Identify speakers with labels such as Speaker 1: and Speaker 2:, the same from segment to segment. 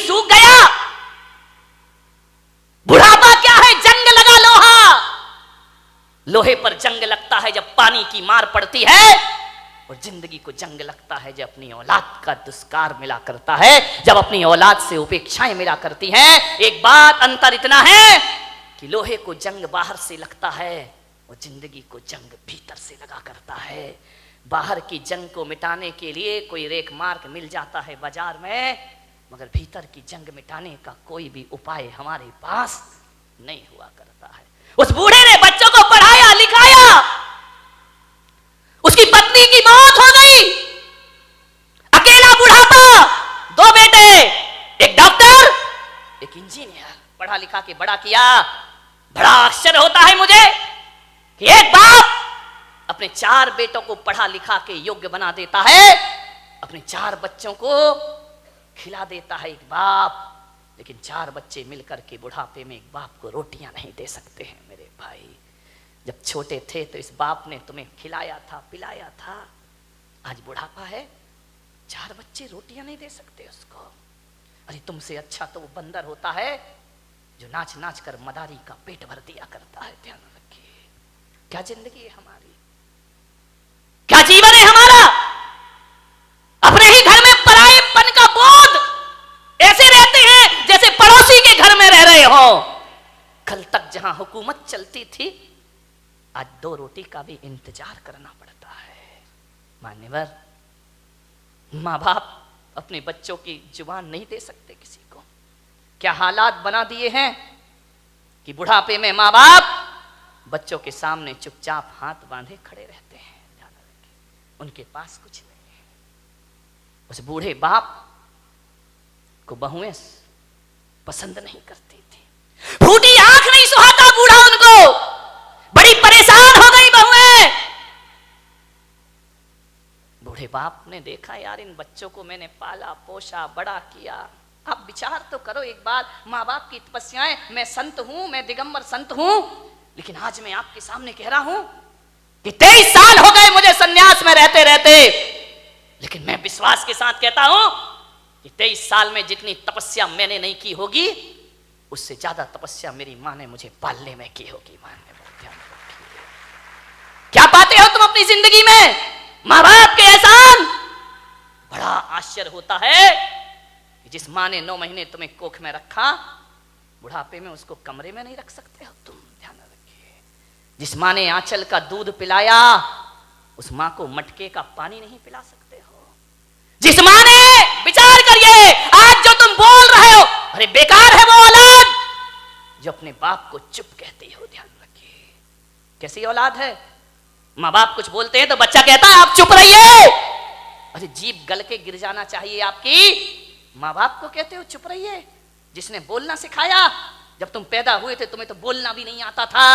Speaker 1: सूख गया। बुढ़ापा क्या है? जंग लगा लोहा। लोहे पर जंग लगता है जब पानी की मार पड़ती है, और जिंदगी को जंग लगता है जब अपनी औलाद का दुष्कार मिला करता है, जब अपनी औलाद से उपेक्षाएं मिला करती हैं। एक बात अंतर इतना है कि लोहे को जंग बाहर से लगता है और जिंदगी को जंग भीतर से लगा करता है। बाहर की जंग को मिटाने के लिए कोई रेख मार्ग मिल जाता है बाजार में, मगर भीतर की जंग मिटाने का कोई भी उपाय हमारे पास नहीं हुआ करता है। उस बूढ़े ने बच्चों को पढ़ाया लिखाया, उसकी पत्नी की मौत हो गई, अकेला बुढ़ापा, 2 बेटे, एक डॉक्टर एक इंजीनियर, पढ़ा लिखा के बड़ा किया। बड़ा आश्चर्य होता है मुझे कि एक बाप अपने 4 बेटों को पढ़ा लिखा के योग्य बना देता है, अपने 4 बच्चों को खिला देता है एक बाप, लेकिन 4 बच्चे मिलकर के बुढ़ापे में एक बाप को रोटियां नहीं दे सकते हैं। मेरे भाई, जब छोटे थे तो इस बाप ने तुम्हें खिलाया था, पिलाया था, आज बुढ़ापा है, 4 बच्चे रोटियां नहीं दे सकते उसको। अरे तुमसे अच्छा तो वो बंदर होता है जो नाच नाच कर मदारी का पेट भर दिया करता है। ध्यान रखिए, क्या जिंदगी है हमारी, क्या जीवन है हमारा। अपने ही घर में परायेपन का बोध, ऐसे रहते हैं जैसे पड़ोसी के घर में रह रहे हो। कल तक जहां हुकूमत चलती थी, आज 2 रोटी का भी इंतजार करना पड़ता है। मान्यवर, माँ बाप अपने बच्चों की जुबान नहीं दे सकते किसी को। क्या हालात बना दिए हैं कि बुढ़ापे में माँ बाप बच्चों के सामने चुपचाप हाथ बांधे खड़े रहते हैं। ध्यान रखिए, उनके पास कुछ नहीं है। उस बूढ़े बाप को बहुएं पसंद नहीं करती थी, फूटी आंख नहीं सुहाता बूढ़ा उनको, बड़ी परेशान हो गई बहुएं। बूढ़े बाप ने देखा, यार इन बच्चों को मैंने पाला पोसा बड़ा किया, आप विचार तो करो एक बार, माँ बाप की तपस्याएं। मैं संत हूं, मैं दिगंबर संत हूं, लेकिन आज मैं आपके सामने कह रहा हूं कि 23 साल हो गए मुझे सन्यास में रहते रहते, लेकिन मैं विश्वास के साथ कहता हूं कि 23 साल में जितनी तपस्या मैंने नहीं की होगी, उससे ज्यादा तपस्या मेरी मां ने मुझे पालने में की होगी। क्या पाते हो तुम अपनी जिंदगी में? मां बाप के एहसान। बड़ा आश्चर्य होता है कि जिस मां ने 9 महीने तुम्हें कोख में रखा, बुढ़ापे में उसको कमरे में नहीं रख सकते हो तुम। ध्यान रखिए, जिस मां ने आंचल का दूध पिलाया, उस मां को मटके का पानी नहीं पिला सकते हो। जिस मां ने, विचार करिए, आज जो तुम बोल रहे हो, अरे बेकार है वो औलाद जो अपने बाप को चुप कहती हो। ध्यान रखिए, कैसी औलाद है। माँ बाप कुछ बोलते हैं तो बच्चा कहता है आप चुप रहिए। अरे जीभ गल के गिर जाना चाहिए आपकी, माँ बाप को कहते हो चुप रहिए। जिसने बोलना सिखाया, जब तुम पैदा हुए थे तुम्हें तो बोलना भी नहीं आता था।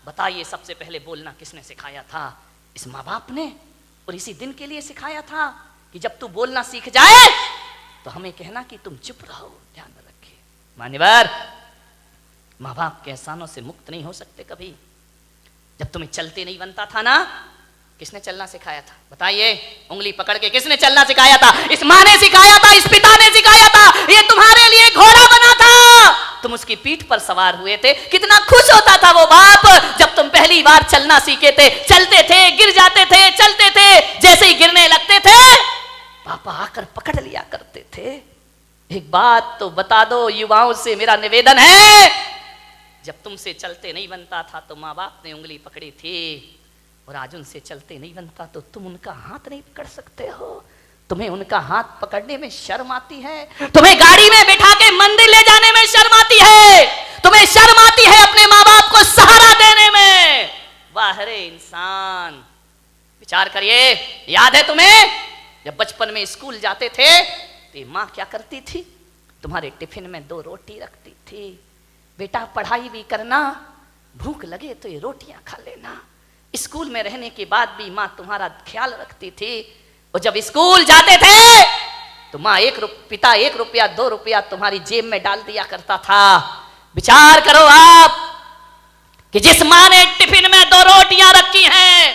Speaker 1: बताइए सबसे पहले बोलना किसने सिखाया था? इस माँ बाप ने। और इसी दिन के लिए सिखाया था कि जब तू बोलना सीख जाए तो हमें कहना कि तुम चुप रहो। ध्यान रखिए मान्यवर, माँ बाप के एहसानों से मुक्त नहीं हो सकते कभी। जब तुम्हें चलते नहीं बनता था ना, किसने चलना सिखाया था? बताइए, उंगली पकड़ के किसने चलना सिखाया था? इस माँ ने सिखाया था, इस पिता ने सिखाया था। ये तुम्हारे लिए घोड़ा बना था, तुम उसकी पीठ पर सवार हुए थे। कितना खुश होता था वो बाप जब तुम पहली बार चलना सीखे थे। चलते थे, गिर जाते थे, चलते थे, जैसे ही गिरने लगते थे पापा आकर पकड़ लिया करते थे। एक बात तो बता दो युवाओं से मेरा निवेदन है, जब तुमसे चलते नहीं बनता था तो माँ बाप ने उंगली पकड़ी थी, और आज उनसे चलते नहीं बनता तो तुम उनका हाथ नहीं पकड़ सकते हो। तुम्हें उनका हाथ पकड़ने में शर्म आती है, तुम्हें गाड़ी में बिठा के मंदिर ले जाने में शर्म आती है, तुम्हें शर्म आती है अपने माँ बाप को सहारा देने में। वाह रे इंसान, विचार करिए। याद है तुम्हें जब बचपन में स्कूल जाते थे तो माँ क्या करती थी? तुम्हारे टिफिन में 2 रोटी रखती थी। बेटा पढ़ाई भी करना, भूख लगे तो ये रोटियां खा लेना। स्कूल में रहने के बाद भी माँ तुम्हारा ख्याल रखती थी। और जब स्कूल जाते थे तो माँ पिता 1 रुपया 2 रुपया तुम्हारी जेब में डाल दिया करता था। विचार करो आप कि जिस माँ ने टिफिन में 2 रोटियां रखी हैं,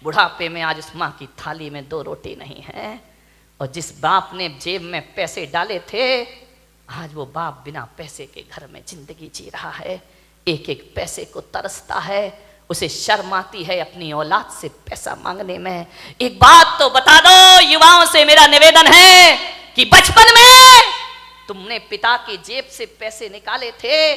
Speaker 1: बुढ़ापे में आज उस माँ की थाली में 2 रोटी नहीं है। और जिस बाप ने जेब में पैसे डाले थे आज वो बाप बिना पैसे के घर में जिंदगी जी रहा है, एक एक पैसे को तरसता है, उसे शर्म आती है अपनी औलाद से पैसा मांगने में। एक बात तो बता दो, युवाओं से मेरा निवेदन है कि बचपन में तुमने पिता की जेब से पैसे निकाले थे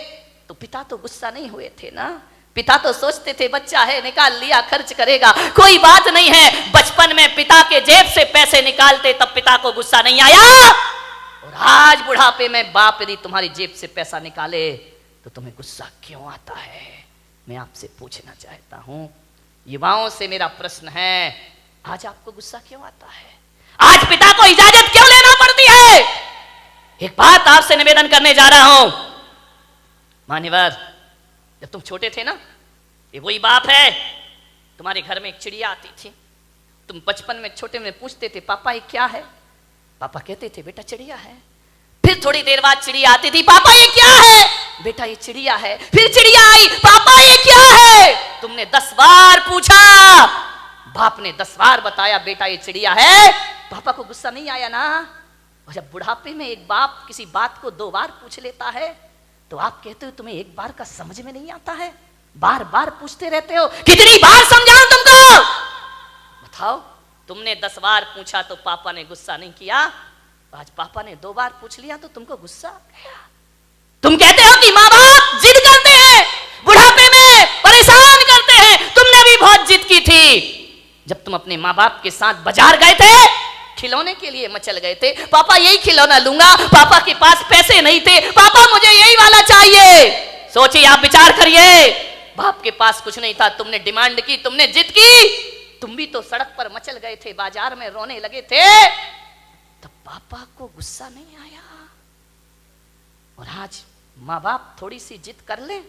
Speaker 1: तो पिता तो गुस्सा नहीं हुए थे ना? पिता तो सोचते थे बच्चा है, निकाल लिया, खर्च करेगा, कोई बात नहीं है। बचपन में पिता के जेब से पैसे निकालते तब पिता को गुस्सा नहीं आया, और आज बुढ़ापे में बाप यदि तुम्हारी जेब से पैसा निकाले तो तुम्हें गुस्सा क्यों आता है? मैं आपसे पूछना चाहता हूं, युवाओं से मेरा प्रश्न है, आज आपको गुस्सा क्यों आता है? आज पिता को इजाजत क्यों लेना पड़ती है? एक बात आपसे निवेदन करने जा रहा हूं, मान्यवर, जब तुम छोटे थे ना, ये वही बाप है, तुम्हारे घर में एक चिड़िया आती थी, तुम बचपन में छोटे में पूछते थे पापा ये क्या है? पापा कहते थे बेटा चिड़िया है। फिर थोड़ी देर बाद चिड़िया आती थी, पापा ये क्या है? बेटा ये चिड़िया है। फिर चिड़िया आई, पापा ये क्या है? तुमने 10 बार पूछा, बाप ने 10 बार बताया बेटा ये चिड़िया है। पापा को गुस्सा नहीं आया ना? और जब बुढ़ापे में एक बाप किसी बात को 2 बार पूछ लेता है तो आप कहते हो तुम्हें एक बार का समझ में नहीं आता है, बार बार पूछते रहते हो, कितनी बार समझाऊं तुमको? बताओ, तुमने 10 बार पूछा तो पापा ने गुस्सा नहीं किया, आज पापा ने 2 बार पूछ लिया तो तुमको गुस्सा आ गया। तुम कहते हो कि माँ बाप जिद करते हैं, बुढ़ापे में परेशान करते हैं, तुमने भी बहुत जिद की थी जब तुम अपने माँ बाप के साथ बाजार गए थे, खिलौने के लिए मचल गए थे, पापा यही खिलौना लूंगा, पापा के पास पैसे नहीं थे, पापा मुझे यही वाला चाहिए। सोचिए, आप विचार करिए, बाप के पास कुछ नहीं था, तुमने डिमांड की, तुमने जिद की, तुम भी तो सड़क पर मचल गए थे, बाजार में रोने लगे थे, तब पापा को गुस्सा नहीं आया। और आज माँ बाप थोड़ी सी जिद कर ले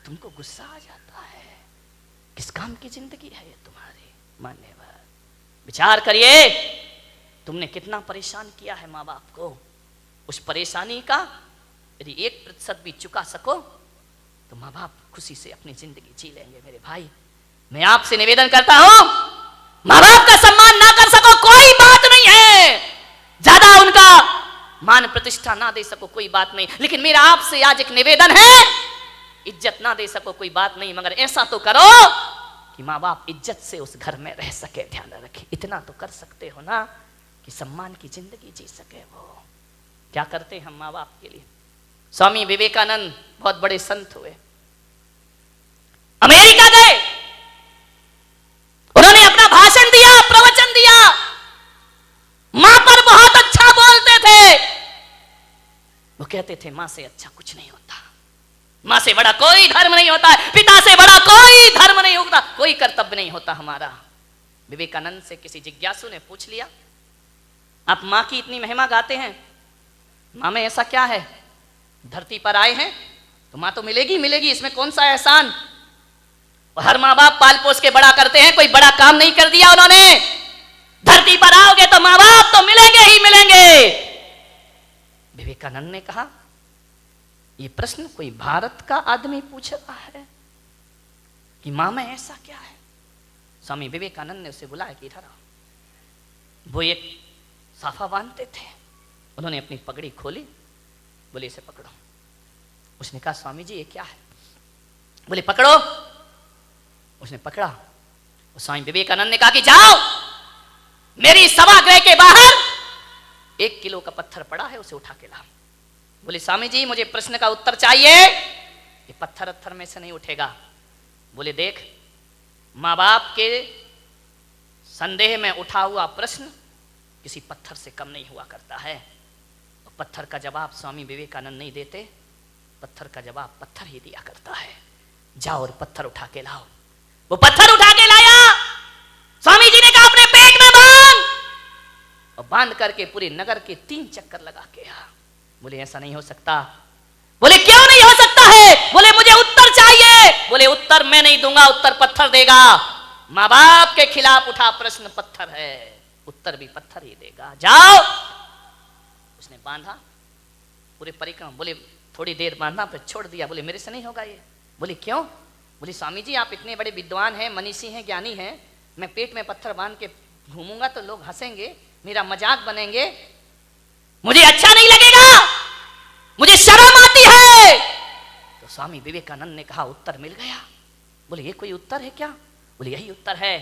Speaker 1: तुमको गुस्सा आ जाता है। किस काम की जिंदगी है ये तुम्हारी? मान्यवर, विचार करिए, तुमने कितना परेशान किया है माँ बाप को। उस परेशानी का यदि 1% भी चुका सको तो माँ बाप खुशी से अपनी जिंदगी जी लेंगे। मेरे भाई, मैं आपसे निवेदन करता हूं, माँ बाप का सम्मान ना कर सको कोई बात नहीं है, ज्यादा उनका मान प्रतिष्ठा ना दे सको कोई बात नहीं, लेकिन मेरा आपसे आज एक निवेदन है, इज्जत ना दे सको कोई बात नहीं, मगर ऐसा तो करो कि माँ बाप इज्जत से उस घर में रह सके, ध्यान रखें। इतना तो कर सकते हो ना कि सम्मान की जिंदगी जी सके। वो क्या करते हैं हम माँ बाप के लिए? स्वामी विवेकानंद बहुत बड़े संत हुए, अमेरिका गए, उन्होंने अपना भाषण दिया, प्रवचन दिया, मां पर बहुत अच्छा बोलते थे। वो कहते थे मां से अच्छा कुछ नहीं होता, मां से बड़ा कोई धर्म नहीं होता, पिता से बड़ा कोई धर्म नहीं होता, कोई कर्तव्य नहीं होता हमारा। विवेकानंद से किसी जिज्ञासु ने पूछ लिया, आप मां की इतनी महिमा गाते हैं, मां में ऐसा क्या है? धरती पर आए हैं तो मां तो मिलेगी मिलेगी, इसमें कौन सा एहसान? और हर माँ बाप पाल पोस के बड़ा करते हैं, कोई बड़ा काम नहीं कर दिया उन्होंने। धरती पर आओगे तो माँ बाप तो मिलेंगे ही मिलेंगे। विवेकानंद ने कहा, ये प्रश्न कोई भारत का आदमी पूछ रहा है कि मां में ऐसा क्या है? स्वामी विवेकानंद ने उसे बुलाया कि इधर आओ। वो एक साफा बांधते थे, उन्होंने अपनी पगड़ी खोली, बोले इसे पकड़ो। उसने कहा स्वामी जी ये क्या है? बोले पकड़ो। उसने पकड़ा। स्वामी विवेकानंद ने कहा कि जाओ मेरी सभागृह के बाहर 1 किलो का पत्थर पड़ा है, उसे उठा के लाओ। बोले स्वामी जी मुझे प्रश्न का उत्तर चाहिए, ये पत्थर में से नहीं उठेगा। बोले देख, माँ बाप के संदेह में उठा हुआ प्रश्न किसी पत्थर से कम नहीं हुआ करता है। और पत्थर का जवाब स्वामी विवेकानंद नहीं देते, पत्थर का जवाब पत्थर ही दिया करता है। जाओ और पत्थर उठा के लाओ। वो पत्थर उठा के लाया। स्वामी जी ने कहा अपने पेट में बांध, और बांध करके पूरे नगर के 3 चक्कर लगा के आ। बोले ऐसा नहीं हो सकता। बोले क्यों नहीं हो सकता है? बोले मुझे उत्तर चाहिए। बोले उत्तर मैं नहीं दूंगा, उत्तर पत्थर देगा। माँ बाप के खिलाफ उठा प्रश्न पत्थर है, उत्तर भी पत्थर ही देगा। जाओ। उसने बांधा पूरे परिक्रमा। बोले थोड़ी देर बांधा फिर छोड़ दिया। बोले मेरे से नहीं होगा ये। बोले क्यों? बोले स्वामी जी आप इतने बड़े विद्वान हैं, मनीषी हैं, ज्ञानी हैं, मैं पेट में पत्थर बांध के घूमूंगा तो लोग हंसेंगे, मेरा मजाक बनेंगे, मुझे अच्छा नहीं लगेगा। स्वामी विवेकानंद ने कहा उत्तर मिल गया। बोले ये कोई उत्तर है क्या? बोले यही उत्तर है।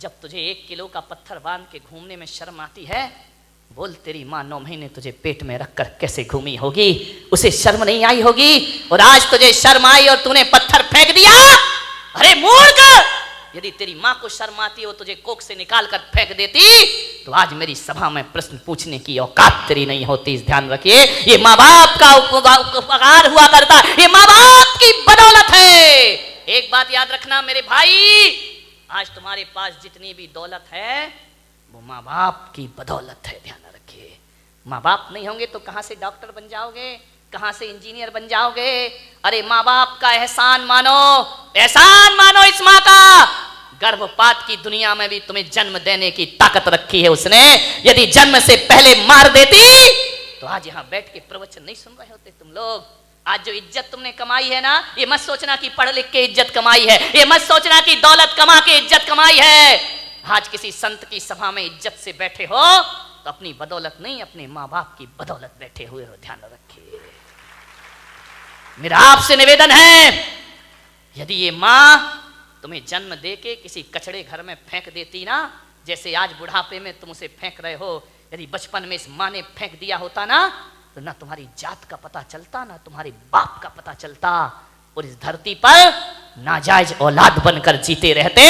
Speaker 1: जब तुझे 1 किलो का पत्थर बांध के घूमने में शर्म आती है, बोल तेरी माँ 9 महीने तुझे पेट में रखकर कैसे घूमी होगी, उसे शर्म नहीं आई होगी। और आज तुझे शर्म आई और तूने पत्थर फेंक दिया। अरे मूर्ख, यदि तेरी माँ को शर्म आती हो तुझे कोख से निकाल कर फेंक देती तो आज मेरी सभा में प्रश्न पूछने की औकात तेरी नहीं होती। इस ध्यान रखिए, ये माँ बाप का उपकार हुआ करता, ये माँ बाप की बदौलत है। एक बात याद रखना मेरे भाई, आज तुम्हारे पास जितनी भी दौलत है वो माँ बाप की बदौलत है। ध्यान रखिए, माँ बाप नहीं होंगे तो कहां से डॉक्टर बन जाओगे, कहां से इंजीनियर बन जाओगे? अरे माँ बाप का एहसान मानो, एहसान मानो इस माँ का। गर्भपात की दुनिया में भी तुम्हें जन्म देने की ताकत रखी है उसने। यदि जन्म से पहले मार देती तो आज यहां बैठ के प्रवचन नहीं सुन रहे होते तुम लोग। आज जो इज्जत तुमने कमाई है ना, ये मत सोचना कि पढ़ लिख के इज्जत कमाई है, ये मत सोचना कि दौलत कमा के इज्जत कमाई है। आज किसी संत की सभा में इज्जत से बैठे हो तो अपनी बदौलत नहीं, अपने माँ बाप की बदौलत बैठे हुए हो। ध्यान रखिए, मेरा आपसे निवेदन है, यदि ये माँ तुम्हें जन्म देके किसी कचड़े घर में फेंक देती ना, जैसे आज बुढ़ापे में तुम उसे फेंक रहे हो, यदि बचपन में इस माँ ने फेंक दिया होता ना तो ना तुम्हारी जात का पता चलता, ना तुम्हारे बाप का पता चलता, और इस धरती पर नाजायज औलाद बनकर जीते रहते।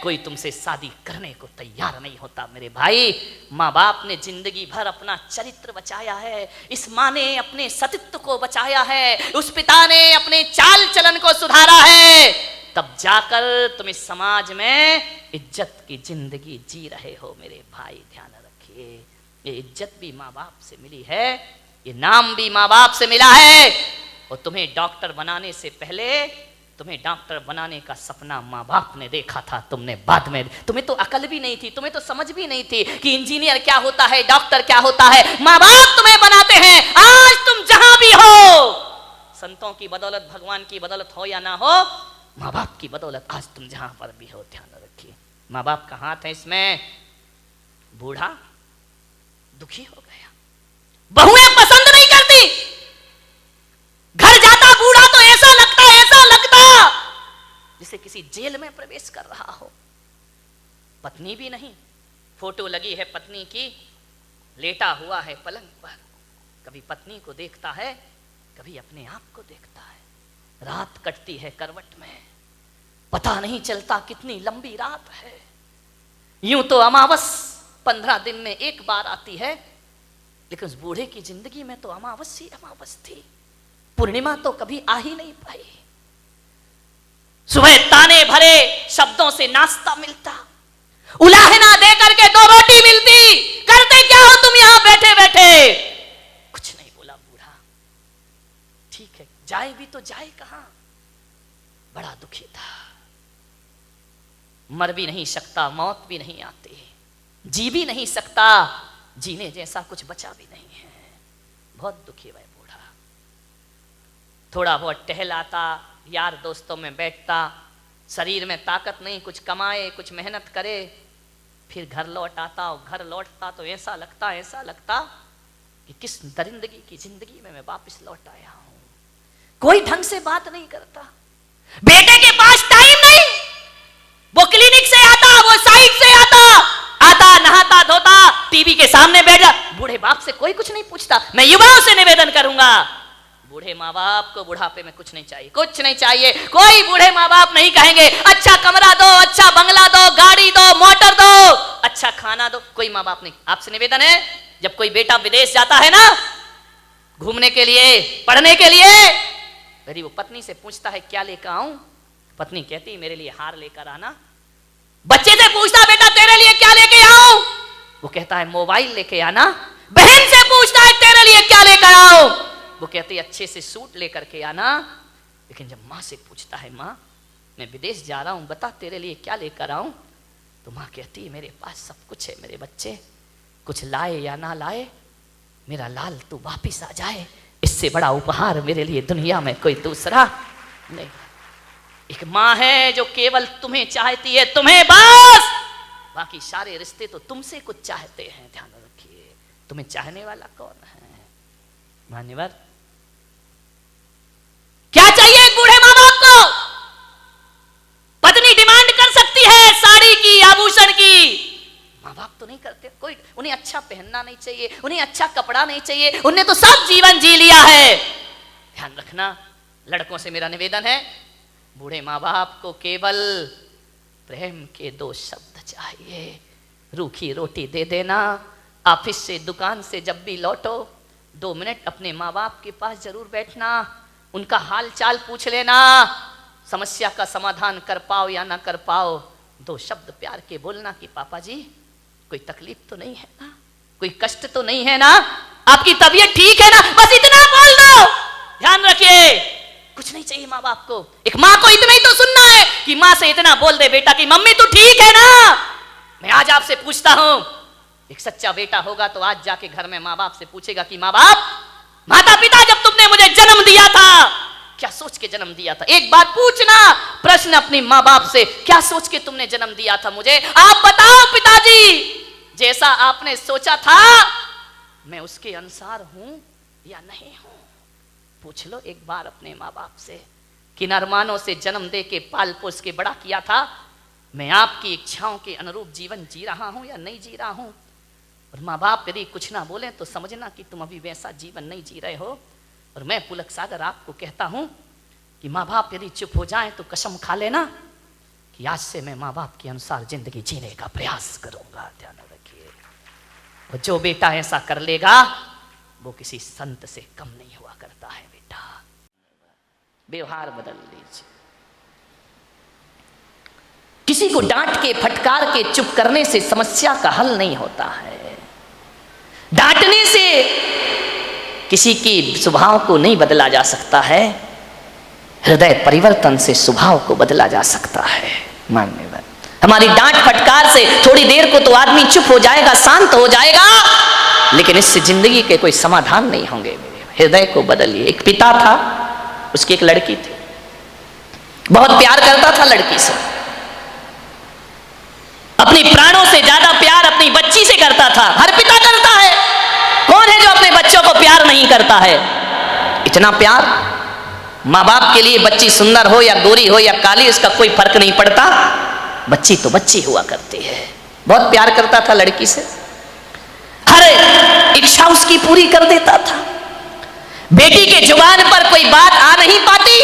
Speaker 1: कोई तुमसे शादी करने को तैयार नहीं होता मेरे भाई। माँ बाप ने जिंदगी भर अपना चरित्र बचाया है, इस माँ ने अपने सतीत्व को बचाया है, उस पिता ने अपने चाल चलन को सुधारा है, तब जाकर तुम इस समाज में इज्जत की जिंदगी जी रहे हो मेरे भाई। ध्यान रखिए, ये इज्जत भी माँ बाप से मिली है, ये नाम भी माँ बाप से मिला है। और तुम्हें डॉक्टर बनाने से पहले तुम्हें डॉक्टर बनाने का सपना माँ बाप ने देखा था, तुमने बाद में, तुम्हें तो अकल भी नहीं थी, तुम्हें तो समझ भी नहीं थी कि इंजीनियर क्या होता है, डॉक्टर क्या होता है। माँ बाप तुम्हें बनाते हैं। आज तुम जहां भी हो, संतों की बदौलत, भगवान की बदौलत हो या ना हो, माँ बाप की बदौलत आज तुम जहां पर भी हो। ध्यान रखिए, माँ बाप का हाथ है इसमें। बूढ़ा दुखी हो गया, बहुएं पसंद नहीं करती, घर जाता बूढ़ा तो ऐसा लगता जिसे किसी जेल में प्रवेश कर रहा हो। पत्नी भी नहीं, फोटो लगी है पत्नी की, लेटा हुआ है पलंग पर, कभी पत्नी को देखता है, कभी अपने आप को देखता है। रात कटती है करवट में, पता नहीं चलता कितनी लंबी रात है। यूं तो अमावस 15 दिन में एक बार आती है, लेकिन उस बूढ़े की जिंदगी में तो अमावस ही अमावस थी, पूर्णिमा तो कभी आ ही नहीं पाई। सुबह ताने भरे शब्दों से नाश्ता मिलता, उलाहना दे करके 2 रोटी मिलती, करते क्या हो तुम यहां बैठे बैठे? कुछ नहीं बोला बूढ़ा, ठीक है जाए भी तो जाए कहां? बड़ा दुखी था, मर भी नहीं सकता, मौत भी नहीं आती, जी भी नहीं सकता, जीने जैसा कुछ बचा भी नहीं है। बहुत दुखी है बूढ़ा। थोड़ा बहुत टहलाता, यार दोस्तों में बैठता, शरीर में ताकत नहीं, कुछ कमाए, कुछ मेहनत करे, फिर घर लौट आता। और घर लौटता तो ऐसा लगता कि किस दरिंदगी की जिंदगी में मैं वापस लौट आया हूं। कोई ढंग से बात नहीं करता, बेटे के पास टाइम नहीं, वो क्लिनिक से आता, वो साइट से आता, नहाता धोता, टीवी के सामने बैठ जा। बूढ़े बाप से कोई कुछ नहीं पूछता। मैं युवाओं से निवेदन करूंगा, बूढ़े माँ बाप को बुढ़ापे में कुछ नहीं चाहिए, कुछ नहीं चाहिए। कोई बूढ़े माँ बाप नहीं कहेंगे अच्छा कमरा दो, अच्छा बंगला दो, गाड़ी दो, मोटर दो, अच्छा खाना दो, कोई माँ बाप नहीं। आपसे निवेदन है, जब कोई बेटा विदेश जाता है ना घूमने के लिए, पढ़ने के लिए, यदि वो पत्नी से पूछता है क्या लेकर आऊं, पत्नी कहती मेरे लिए हार लेकर आना। बच्चे से पूछता बेटा तेरे लिए क्या लेके आऊं, वो कहता है मोबाइल लेके आना। बहन से पूछता है तेरे लिए क्या लेकर आऊं, वो कहती है अच्छे से सूट लेकर के आना। लेकिन जब माँ से पूछता है माँ मैं विदेश जा रहा हूं, बता तेरे लिए क्या लेकर आऊं, तो माँ कहती है मेरे पास सब कुछ है मेरे बच्चे, कुछ लाए या ना लाए, मेरा लाल तू वापिस आ जाए, इससे बड़ा उपहार मेरे लिए दुनिया में कोई दूसरा नहीं। एक माँ है जो केवल तुम्हें चाहती है, तुम्हें बस, बाकी सारे रिश्ते तो तुमसे कुछ चाहते हैं। ध्यान रखिए, तुम्हें चाहने वाला कौन है? मान्यवर क्या चाहिए नहीं करते, कोई उन्हें अच्छा पहनना नहीं चाहिए, उन्हें अच्छा कपड़ा नहीं चाहिए, उन्हें तो सब जीवन जी लिया है। ध्यान रखना, लड़कों से मेरा निवेदन है, बूढ़े माँ बाप को केवल प्रेम के 2 शब्द चाहिए। रूखी रोटी दे देना, ऑफिस से दुकान से जब भी लौटो 2 मिनट अपने माँ बाप के पास जरूर बैठना, उनका हाल चाल पूछ लेना, समस्या का समाधान कर पाओ या ना कर पाओ 2 शब्द प्यार के बोलना कि पापा जी कोई तकलीफ तो नहीं है ना, कोई कष्ट तो नहीं है ना, आपकी तबीयत ठीक है ना, बस इतना बोल दो। ध्यान रखिए, कुछ नहीं चाहिए माँ बाप को। एक माँ को इतना ही तो सुनना है कि माँ से इतना बोल दे बेटा कि मम्मी तू ठीक है ना। मैं आज आपसे पूछता हूं, एक सच्चा बेटा होगा तो आज जाके घर में माँ बाप से पूछेगा कि माँ बाप, माता पिता जब तुमने मुझे जन्म दिया था क्या सोच के जन्म दिया था? एक बात पूछना प्रश्न अपनी माँ बाप से, क्या सोच के तुमने जन्म दिया था मुझे? आप बताओ पिताजी, जैसा आपने सोचा था मैं उसके अनुसार हूं या नहीं हूं? पूछ लो एक बार अपने माँ बाप से, किन अरमानों से जन्म दे के पाल पोस के बड़ा किया था, मैं आपकी इच्छाओं के अनुरूप जीवन जी रहा हूं या नहीं जी रहा हूं? और माँ बाप यदि कुछ ना बोले तो समझना कि तुम अभी वैसा जीवन नहीं जी रहे हो। और मैं पुलक सागर आपको कहता हूं कि माँ बाप यदि चुप हो जाएं तो कसम खा लेना कि आज से मैं माँ बाप के अनुसार जिंदगी जीने का प्रयास करूंगा। ध्यान रखिए, और जो बेटा ऐसा कर लेगा वो किसी संत से कम नहीं हुआ करता है। बेटा व्यवहार बदल लीजिए। किसी को डांट के फटकार के चुप करने से समस्या का हल नहीं होता है। डांटने से किसी की स्वभाव को नहीं बदला जा सकता है, हृदय परिवर्तन से स्वभाव को बदला जा सकता है। मान्यवर, हमारी डांट फटकार से थोड़ी देर को तो आदमी चुप हो जाएगा, शांत हो जाएगा, लेकिन इससे जिंदगी के कोई समाधान नहीं होंगे। हृदय को बदलिए। एक पिता था, उसकी एक लड़की थी, बहुत प्यार करता था लड़की से, अपनी प्राणों से ज्यादा प्यार अपनी बच्ची से करता था। हर पिता करता है, कौन है जो अपने बच्चों को प्यार नहीं करता है? इतना प्यार माँ बाप के लिए, बच्ची सुंदर हो या गोरी हो या काली इसका कोई फर्क नहीं पड़ता, बच्ची तो बच्ची हुआ करती है। बहुत प्यार करता था लड़की से, हर इच्छा उसकी पूरी कर देता था। बेटी के जुबान पर कोई बात आ नहीं पाती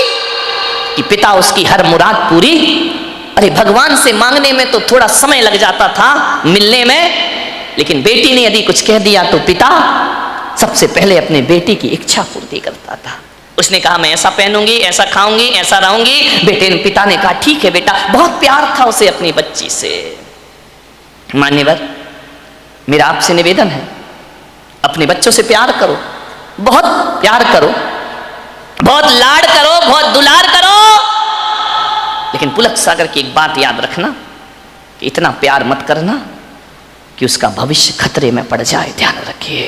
Speaker 1: कि पिता उसकी हर मुराद पूरी। अरे भगवान से मांगने में तो थोड़ा समय लग जाता था, मिलने में, लेकिन बेटी ने यदि कुछ कह दिया तो पिता सबसे पहले अपने बेटी की इच्छा पूर्ति करता था। उसने कहा मैं ऐसा पहनूंगी, ऐसा खाऊंगी, ऐसा रहूंगी। पिता ने कहा ठीक है बेटा। बहुत प्यार था उसे अपनी बच्ची से। मान्यवर, मेरा आपसे निवेदन है, अपने बच्चों से प्यार करो, बहुत प्यार करो, बहुत लाड करो, बहुत दुलार करो, लेकिन पुलक सागर की एक बात याद रखना कि इतना प्यार मत करना कि उसका भविष्य खतरे में पड़ जाए। ध्यान रखिए,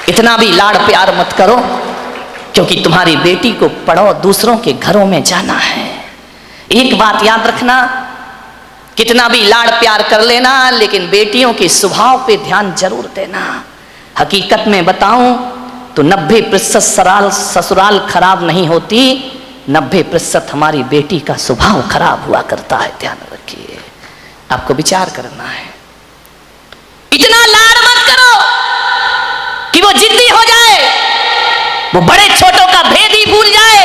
Speaker 1: इतना भी लाड़ प्यार मत करो क्योंकि तुम्हारी बेटी को पढ़ो दूसरों के घरों में जाना है। एक बात याद रखना, कितना भी लाड़ प्यार कर लेना लेकिन बेटियों के स्वभाव पे ध्यान जरूर देना। हकीकत में बताऊं तो 90% ससुराल खराब नहीं होती, 90% हमारी बेटी का स्वभाव खराब हुआ करता है। ध्यान रखिए, आपको विचार करना है। इतना लाड़ मत करो कि वो जिद्दी हो जाए, वो बड़े छोटों का भेद ही भूल जाए,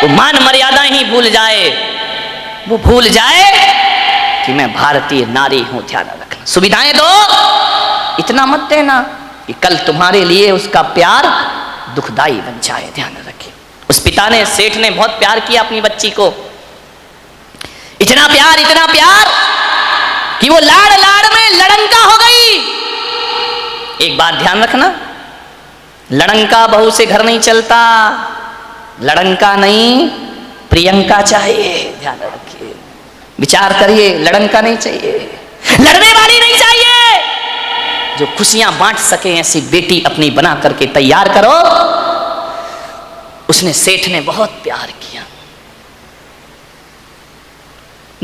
Speaker 1: वो मान मर्यादा ही भूल जाए, वो भूल जाए कि मैं भारतीय नारी हूं। ध्यान रखना, सुविधाएं दो, इतना मत देना कि कल तुम्हारे लिए उसका प्यार दुखदाई बन जाए। ध्यान रखिए, उस पिता ने, सेठ ने बहुत प्यार किया अपनी बच्ची को, इतना प्यार कि वो लाड़ लाड़ में लड़ंका हो गई। एक बात ध्यान रखना, लड़ंका बहू से घर नहीं चलता, लड़ंका नहीं प्रियंका चाहिए। ध्यान रखिए, विचार करिए, लड़ंका नहीं चाहिए, लड़ने वाली नहीं चाहिए, जो खुशियां बांट सके ऐसी बेटी अपनी बना करके तैयार करो। उसने, सेठ ने बहुत प्यार किया,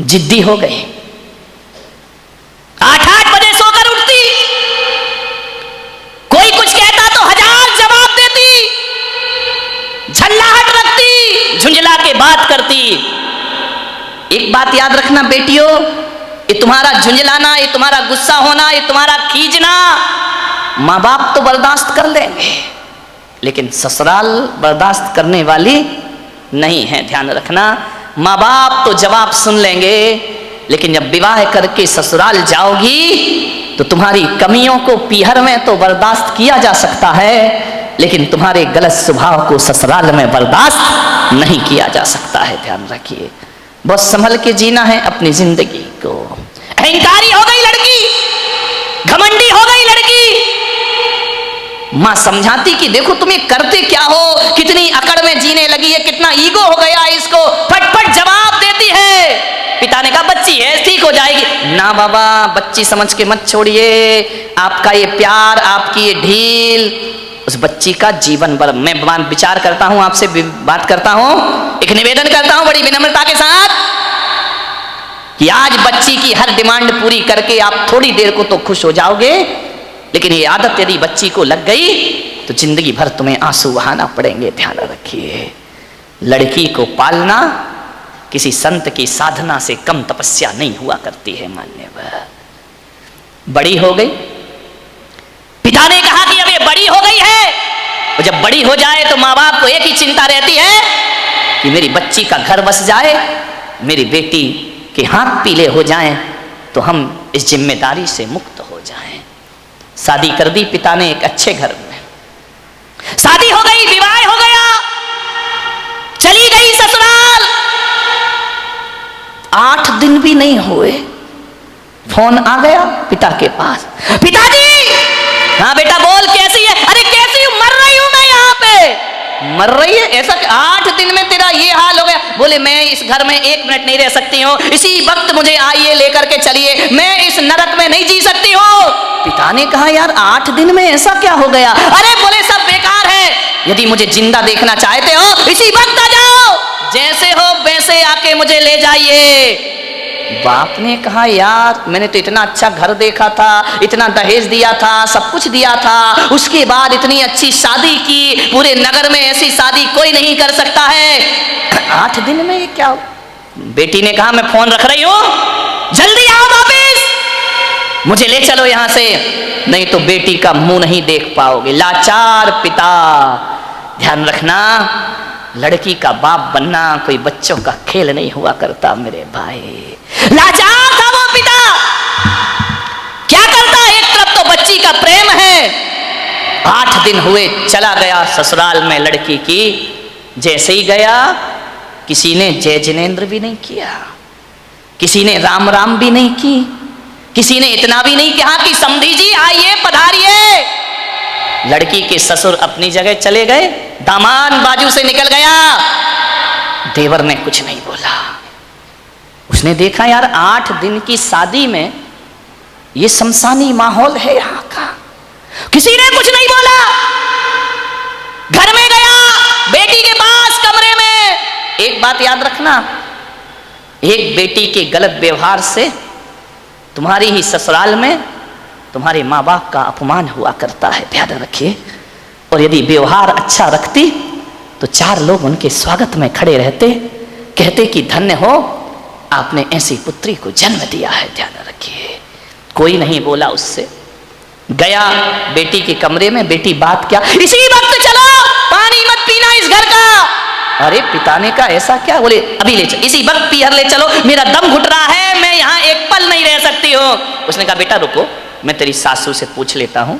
Speaker 1: जिद्दी हो गई, 8-8 बजे सोकर उठती, कोई कुछ कहता तो 1000 जवाब देती, झल्लाहट रखती, झुंझला के बात करती। एक बात याद रखना बेटियों, ये तुम्हारा झुंझलाना, ये तुम्हारा गुस्सा होना, ये तुम्हारा खींचना माँ बाप तो बर्दाश्त कर लेंगे, लेकिन ससुराल बर्दाश्त करने वाली नहीं है। ध्यान रखना, माँ बाप तो जवाब सुन लेंगे, लेकिन जब विवाह करके ससुराल जाओगी तो तुम्हारी कमियों को पीहर में तो बर्दाश्त किया जा सकता है, लेकिन तुम्हारे गलत स्वभाव को ससुराल में बर्दाश्त नहीं किया जा सकता है। ध्यान रखिए, बहुत संभल के जीना है अपनी जिंदगी को। अहंकारी हो गई लड़की, घमंडी हो गई लड़की, मां समझाती कि देखो तुम ये करते क्या हो, कितनी अकड़ में जीने लगी है, कितना ईगो हो गया इसको, फटफट जवाब देती है। पिता ने कहा बच्ची है ठीक हो जाएगी। ना बाबा, बच्ची समझ के मत छोड़िए, आपका ये प्यार, आपकी ये ढील उस बच्ची का जीवन भर। मैं विचार करता हूं, आपसे बात करता हूं, एक निवेदन करता हूं बड़ी विनम्रता के साथ कि आज बच्ची की हर डिमांड पूरी करके आप थोड़ी देर को तो खुश हो जाओगे, लेकिन ये आदत यदि बच्ची को लग गई तो जिंदगी भर तुम्हें आंसू बहाना पड़ेंगे। ध्यान रखिए, लड़की को पालना किसी संत की साधना से कम तपस्या नहीं हुआ करती है। मान्यवर बड़ी हो गई, पिता ने कहा कि अब ये बड़ी हो गई है, और जब बड़ी हो जाए तो माँ बाप को एक ही चिंता रहती है कि मेरी बच्ची का घर बस जाए, मेरी बेटी के हाथ पीले हो जाएं, तो हम इस जिम्मेदारी से मुक्त हो जाएं। शादी कर दी पिता ने एक अच्छे घर में, शादी हो गई, विवाह हो गया, चली गई ससुराल। 8 दिन भी नहीं हुए फोन आ गया पिता के पास, पिताजी। हाँ बेटा बोल, कैसी है? अरे कैसी हूं, मर रही हूं मैं यहाँ पे। मर रही है? ऐसा 8 दिन में तेरा ये हाल हो गया? बोले मैं इस घर में 1 मिनट नहीं रह सकती हूँ, इसी वक्त मुझे आइए लेकर के चलिए, मैं इस नरक में नहीं जी सकती हूँ। पिता ने कहा यार 8 दिन में ऐसा क्या हो गया? अरे बोले सब बेकार है, यदि मुझे जिंदा देखना चाहते हो इसी वक्त आ जाओ, जैसे हो वैसे आके मुझे ले जाइए। बाप ने कहा यार मैंने तो इतना अच्छा घर देखा था, इतना दहेज दिया था, सब कुछ दिया था, उसके बाद इतनी अच्छी शादी की, पूरे नगर में ऐसी शादी कोई नहीं कर सकता है, 8 दिन में ये क्या? बेटी ने कहा मैं फोन रख रही हूं, जल्दी आओ वापिस, मुझे ले चलो यहां से, नहीं तो बेटी का मुंह नहीं देख पाओगे। लाचार पिता। ध्यान रखना, लड़की का बाप बनना कोई बच्चों का खेल नहीं हुआ करता मेरे भाई। लाचार था वो पिता, क्या करता? एक तरफ तो बच्ची का प्रेम है, 8 दिन हुए चला गया ससुराल में लड़की की। जैसे ही गया किसी ने जय जिनेन्द्र भी नहीं किया, किसी ने राम राम भी नहीं की, किसी ने इतना भी नहीं कहा कि समधी जी आइए पधारिए। लड़की के ससुर अपनी जगह चले गए, दामाद बाजू से निकल गया, देवर ने कुछ नहीं बोला। उसने देखा यार 8 दिन की शादी में ये शमशानी माहौल है यहाँ का, किसी ने कुछ नहीं बोला। घर में गया, बेटी के पास कमरे में। एक बात याद रखना, एक बेटी के गलत व्यवहार से तुम्हारी ही ससुराल में तुम्हारे माँ बाप का अपमान हुआ करता है, ध्यान रखिए। और यदि व्यवहार अच्छा रखती तो 4 लोग उनके स्वागत में खड़े रहते, कहते कि धन्य हो आपने ऐसी पुत्री को जन्म दिया है। ध्यान रखिए, कोई नहीं बोला उससे। गया बेटी के कमरे में, बेटी बात क्या? इसी वक्त चलो, पानी मत पीना इस घर का। अरे पिता ने कहा ऐसा क्या? बोले अभी ले चलो, इसी वक्त पीहर ले चलो, मेरा दम घुट रहा है, मैं यहाँ एक पल नहीं रह सकती हूँ। उसने कहा बेटा रुको, मैं तेरी सासू से पूछ लेता हूँ।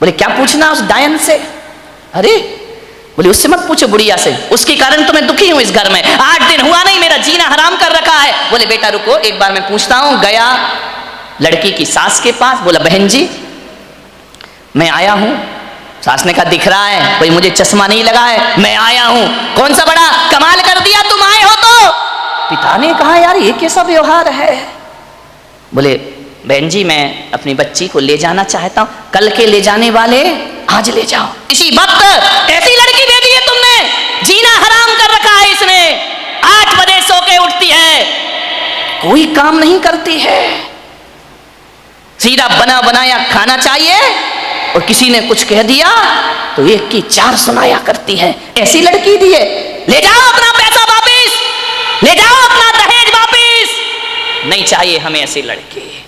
Speaker 1: बोले क्या पूछना उस डायन से? अरे बोले उससे मत पूछो, बुढ़िया से, उसके कारण तो मैं दुखी हूँ इस घर में, 8 दिन हुआ नहीं, मेरा जीना हराम कर रखा है। बोले बेटा रुको, एक बार मैं पूछता हूँ। गया लड़की की सास के पास, बोला बहन जी मैं आया हूँ। सास ने कहा दिख रहा है, कोई मुझे चश्मा नहीं लगा है, मैं आया हूँ। कौन सा बड़ा कमाल कर दिया तुम आए हो तो? पिता ने कहा यार ये कैसा व्यवहार है? बोले बहन जी मैं अपनी बच्ची को ले जाना चाहता हूँ, कल के ले जाने वाले आज ले जाओ। इसी वक्त ऐसी लड़की दे दी है तुमने, जीना हराम कर रखा है इसने। 8 बजे सो के उठती है, कोई काम नहीं करती है, सीधा बना बनाया खाना चाहिए, और किसी ने कुछ कह दिया तो 1 की 4 सुनाया करती है। ऐसी लड़की दी है, ले जाओ अपना पैसा वापिस, ले जाओ अपना दहेज वापिस। नहीं चाहिए हमें ऐसे लड़के।